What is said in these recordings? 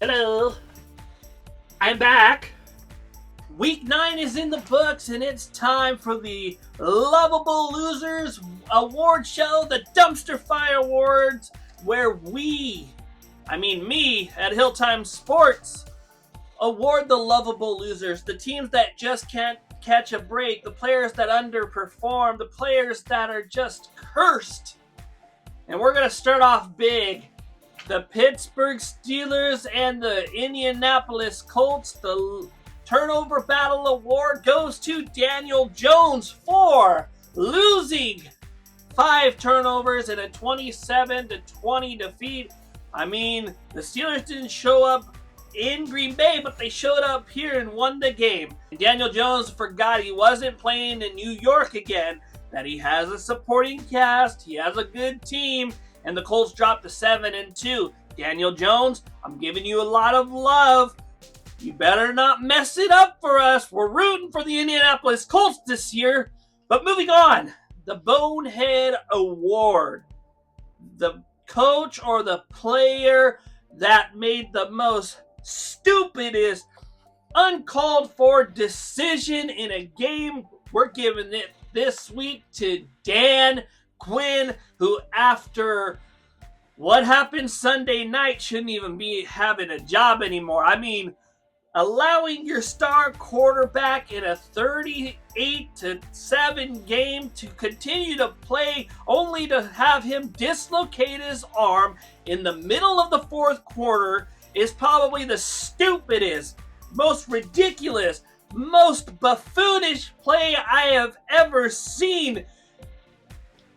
Hello. I'm back. Week 9 is in the books, and it's time for the Lovable Losers Award Show, the Dumpster Fire Awards, where me, at Hilltimesports, award the lovable losers, the teams that just can't catch a break, the players that underperform, the players that are just cursed. And we're going to start off big. The Pittsburgh Steelers and the Indianapolis Colts. The Turnover Battle Award goes to Daniel Jones for losing 5 turnovers in a 27-20 defeat. The Steelers didn't show up in Green Bay, but they showed up here and won the game. Daniel Jones forgot he wasn't playing in New York again, that he has a supporting cast, he has a good team, and the Colts dropped to 7-2. Daniel Jones, I'm giving you a lot of love. You better not mess it up for us. We're rooting for the Indianapolis Colts this year. But moving on, the Bonehead Award. The coach or the player that made the most stupidest, uncalled for decision in a game, we're giving it this week to Dan Quinn, who after what happened Sunday night shouldn't even be having a job anymore. Allowing your star quarterback in a 38-7 game to continue to play only to have him dislocate his arm in the middle of the fourth quarter is probably the stupidest, most ridiculous, most buffoonish play I have ever seen.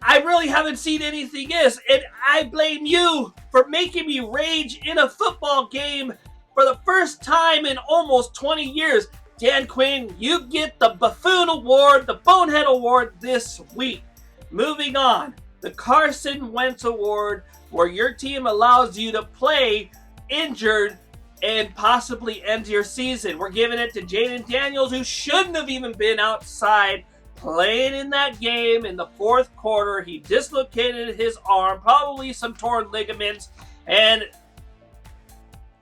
I really haven't seen anything else, and I blame you for making me rage in a football game for the first time in almost 20 years. Dan Quinn, you get the Buffoon Award, the Bonehead Award this week. Moving on, the Carson Wentz Award, where your team allows you to play injured and possibly end your season. We're giving it to Jaden Daniels, who shouldn't have even been outside playing in that game in the fourth quarter. He dislocated his arm, probably some torn ligaments, and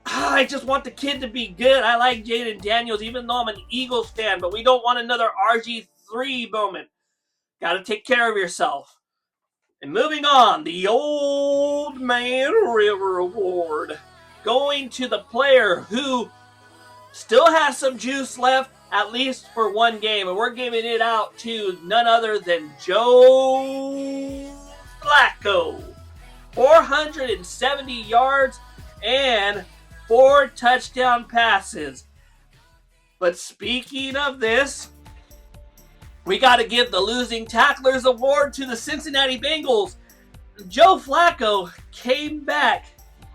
I just want the kid to be good. I like Jaden Daniels, even though I'm an Eagles fan, but we don't want another RG3 moment. Got to take care of yourself. And moving on, the Old Man River Award, going to the player who still has some juice left, at least for one game, and we're giving it out to none other than Joe Flacco. 470 yards and 4 touchdown passes. But speaking of this, we got to give the Losing Tacklers Award to the Cincinnati Bengals. Joe Flacco came back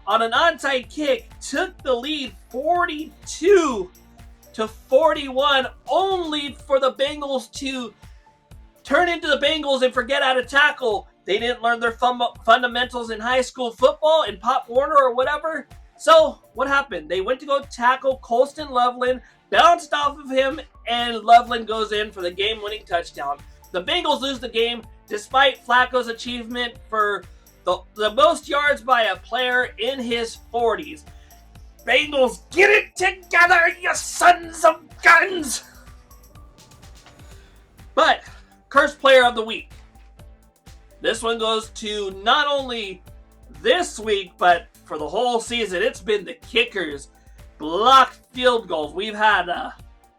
on an onside kick, took the lead 42-41, only for the Bengals to turn into the Bengals and forget how to tackle. They didn't learn their fundamentals in high school football, in Pop Warner or whatever. So what happened? They went to go tackle Colston Loveland, bounced off of him, and Loveland goes in for the game-winning touchdown. The Bengals lose the game despite Flacco's achievement for the most yards by a player in his 40s. Bengals, get it together, you sons of guns! But, Cursed Player of the Week. This one goes to not only this week, but for the whole season. It's been the kickers. Blocked field goals. We've had a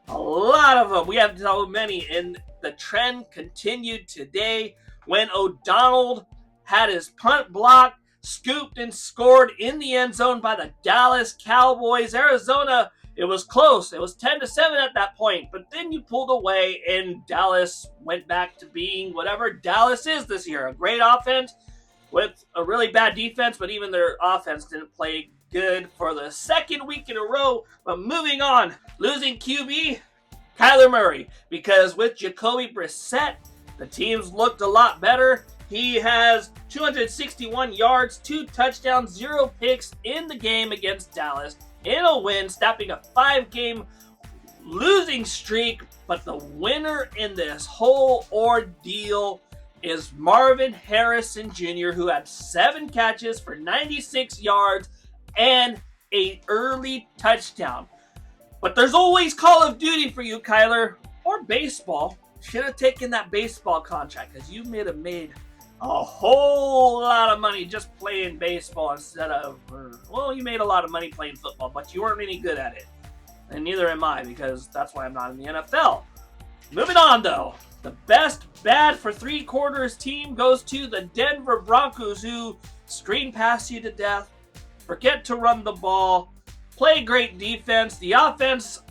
lot of them. We have so many, and the trend continued today when O'Donnell had his punt blocked, scooped and scored in the end zone by the Dallas Cowboys. Arizona, it was close. It was 10-7 at that point, but then you pulled away and Dallas went back to being whatever Dallas is this year. A great offense with a really bad defense, but even their offense didn't play good for the second week in a row. But moving on, losing QB, Kyler Murray, because with Jacoby Brissett, the teams looked a lot better. He has 261 yards, 2 touchdowns, 0 picks in the game against Dallas in a win, snapping a 5-game losing streak. But the winner in this whole ordeal is Marvin Harrison Jr., who had 7 catches for 96 yards and an early touchdown. But there's always Call of Duty for you, Kyler, or baseball. Should have taken that baseball contract because you may have made a whole lot of money just playing baseball instead of, well, you made a lot of money playing football, but you weren't any good at it. And neither am I, because that's why I'm not in the NFL. Moving on, though. The best bad for 3 quarters team goes to the Denver Broncos, who screen pass you to death, forget to run the ball, play great defense. The offense,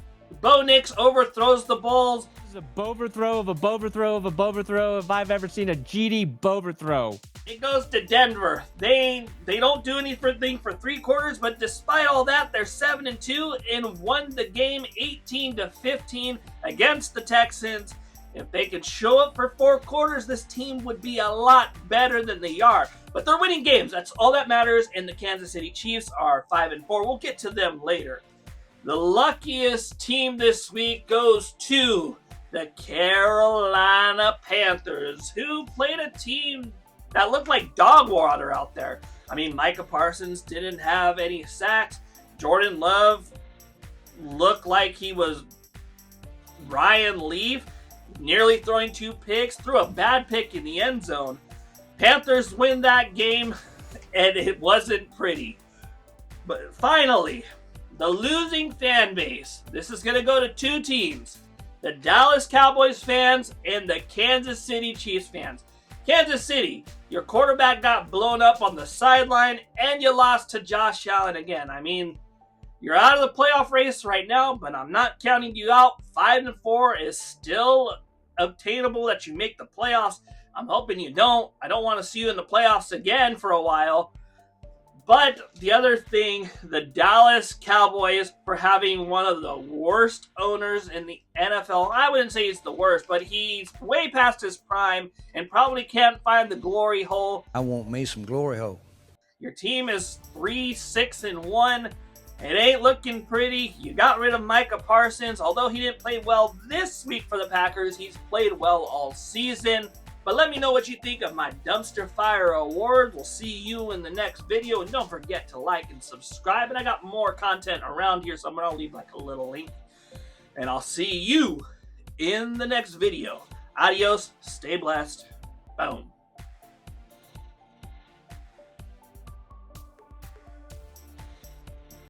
Bo Nix overthrows the balls. This is a boverthrow of a boverthrow of a boverthrow if I've ever seen a GD boverthrow. It goes to Denver. They don't do anything for 3 quarters, but despite all that, they're 7-2 and won the game 18-15 against the Texans. If they could show up for 4 quarters, this team would be a lot better than they are. But they're winning games. That's all that matters. And the Kansas City Chiefs are 5-4. We'll get to them later. The luckiest team this week goes to the Carolina Panthers, who played a team that looked like dog water out there. I mean, Micah Parsons didn't have any sacks. Jordan Love looked like he was Ryan Leaf, nearly throwing 2 picks, threw a bad pick in the end zone. Panthers win that game, and it wasn't pretty. But finally, the losing fan base. This is going to go to 2 teams. The Dallas Cowboys fans and the Kansas City Chiefs fans. Kansas City, your quarterback got blown up on the sideline, and you lost to Josh Allen again. I mean, you're out of the playoff race right now, but I'm not counting you out. 5-4 is still obtainable that you make the playoffs. I'm hoping you don't. I don't want to see you in the playoffs again for a while. But the other thing, the Dallas Cowboys, for having one of the worst owners in the NFL. I wouldn't say he's the worst, but he's way past his prime and probably can't find the glory hole. I want me some glory hole. Your team is 3-6-1. It ain't looking pretty. You got rid of Micah Parsons. Although he didn't play well this week for the Packers, he's played well all season. But let me know what you think of my Dumpster Fire Award. We'll see you in the next video. And don't forget to like and subscribe. And I got more content around here somewhere. I'll leave like a little link. And I'll see you in the next video. Adios. Stay blessed. Boom.